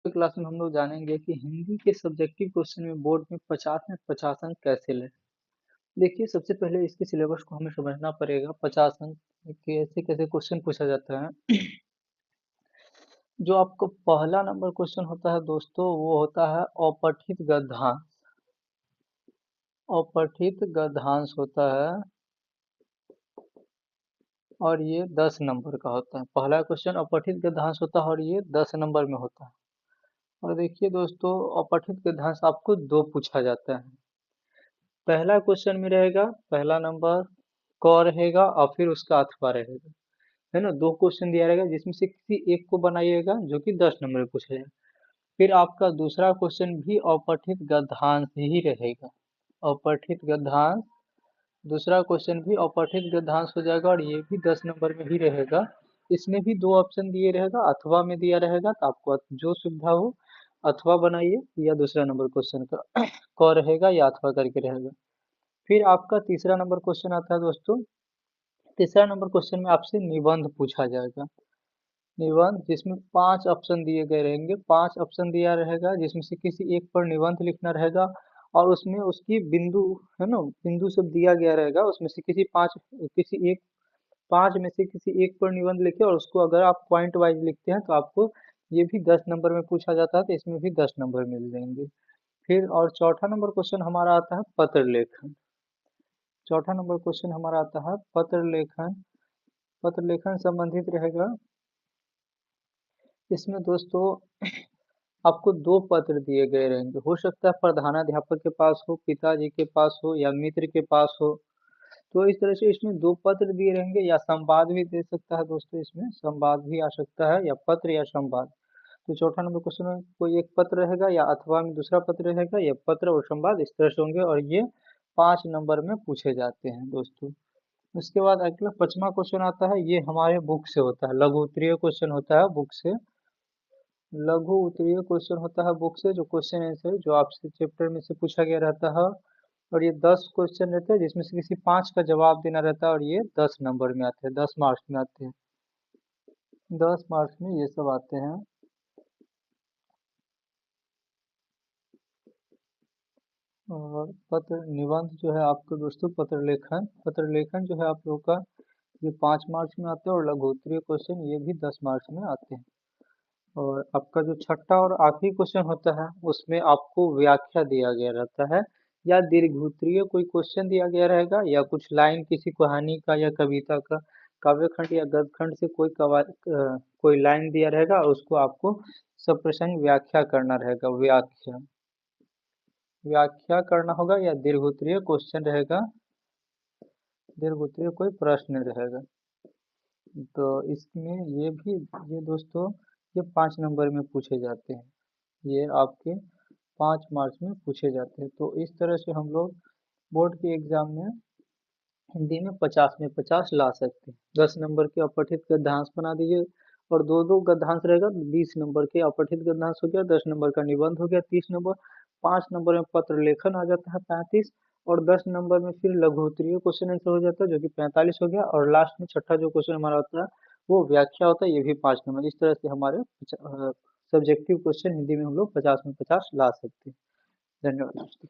Class में हम लोग जानेंगे कि हिंदी के सब्जेक्टिव क्वेश्चन में बोर्ड में 50 में 50 अंक कैसे लें। देखिए, सबसे पहले इसके सिलेबस को हमें समझना पड़ेगा। 50 अंक के ऐसे कैसे क्वेश्चन पूछा जाता है। जो आपको पहला नंबर क्वेश्चन होता है दोस्तों, वो होता है अपठित गद्यांश। अपठित गद्यांश होता है और ये 10 नंबर का होता है। पहला क्वेश्चन अपठित गद्यांश होता है और ये 10 नंबर में होता है। और देखिए दोस्तों, अपठित गद्यांश आपको दो पूछा जाता है। पहला क्वेश्चन में रहेगा, पहला नंबर क रहेगा और फिर उसका अथवा रहेगा, है ना। दो क्वेश्चन दिया रहेगा जिसमें से किसी एक को बनाइएगा जो कि 10 नंबर में पूछा जाएगा। फिर आपका दूसरा क्वेश्चन भी अपठित गद्यांश ही रहेगा। अपठित गद्यांश, दूसरा क्वेश्चन भी अपठित गद्यांश हो जाएगा और ये भी 10 नंबर में ही रहेगा। इसमें भी दो ऑप्शन दिए रहेगा, अथवा में दिया रहेगा, तो आपको जो सुविधा हो अथवा बनाइए या दूसरा नंबर क्वेश्चन का क रहेगा या अथवा करके रहेगा। फिर आपका तीसरा नंबर क्वेश्चन आता है दोस्तों। तीसरा नंबर क्वेश्चन में आपसे निबंध पूछा जाएगा। निबंध जिसमें 5 ऑप्शन दिए गए रहेंगे, 5 ऑप्शन दिया रहेगा जिसमें से किसी एक पर निबंध लिखना रहेगा और उसमें उसकी बिंदु, है ना, बिंदु सब दिया गया रहेगा। उसमें से किसी एक 5 में से किसी एक पर निबंध लिखे और उसको अगर आप पॉइंट वाइज लिखते हैं तो आपको ये भी 10 नंबर में पूछा जाता है, तो इसमें भी 10 नंबर मिल जाएंगे। फिर और चौथा नंबर क्वेश्चन हमारा आता है पत्र लेखन। चौथा नंबर क्वेश्चन हमारा आता है पत्र लेखन। पत्र लेखन संबंधित रहेगा। इसमें दोस्तों आपको दो पत्र दिए गए रहेंगे। हो सकता है प्रधानाध्यापक के पास हो, पिताजी के पास हो या मित्र के पास हो। तो इस तरह से इसमें दो पत्र दिए रहेंगे, या संवाद भी दे सकता है दोस्तों, इसमें संवाद भी आ सकता है, या पत्र या संवाद। तो चौथा नंबर क्वेश्चन में कोई एक पत्र रहेगा या अथवा में दूसरा पत्र रहेगा, या पत्र और संवाद इस तरह से होंगे और ये 5 नंबर में पूछे जाते हैं दोस्तों। उसके बाद अगला 5वां क्वेश्चन आता है, ये हमारे बुक से होता है, लघु उत्तरीय क्वेश्चन होता है बुक से। लघु उत्तरीय क्वेश्चन होता है बुक से, जो क्वेश्चन आंसर जो आपसे चैप्टर में से पूछा गया रहता है। और ये 10 क्वेश्चन रहते हैं जिसमें से किसी 5 का जवाब देना रहता है और ये 10 नंबर में आते हैं, 10 मार्क्स में आते हैं। 10 मार्क्स में ये सब आते हैं। और पत्र निबंध जो है आपको दोस्तों, पत्र लेखन जो है आप लोगों का ये 5 मार्क्स में आते हैं और लघु उत्तरीय क्वेश्चन ये भी 10 मार्क्स में आते हैं। और आपका जो छठा और आखिरी क्वेश्चन होता है उसमें आपको व्याख्या दिया गया रहता है, या दीर्घ कोई क्वेश्चन दिया गया रहेगा, या कुछ लाइन किसी कहानी का या कविता का काव्य खंड या गद्य खंड से कोई लाइन दिया रहेगा और उसको आपको सप्रसंग व्याख्या करना रहेगा। व्याख्या व्याख्या करना होगा, या दीर्घ क्वेश्चन रहेगा, दीर्घ कोई प्रश्न रहेगा। तो इसमें ये दोस्तों ये 5 नंबर में पूछे जाते हैं। ये आपके 5 मार्क्स में पूछे जाते हैं। तो इस तरह से हम लोग बोर्ड के एग्जाम में हिंदी में 50 में 50 ला सकते हैं। 10 नंबर के अपठित गद्यांश बना दीजिए और दो दो गद्यांश रहेगा, 20 नंबर के अपठित गद्यांश हो गया, 10 नंबर का निबंध हो गया 30 नंबर, 5 नंबर में पत्र लेखन आ जाता है 35, और 10 नंबर में फिर लघु उत्तरीय क्वेश्चन आंसर हो जाता है जो कि 45 हो गया, और लास्ट में छठा जो क्वेश्चन हमारा होता है वो व्याख्या होता है, ये भी 5 नंबर। इस तरह से हमारे सब्जेक्टिव क्वेश्चन हिंदी में हम लोग 50 में 50 ला सकते हैं। धन्यवाद दोस्तों।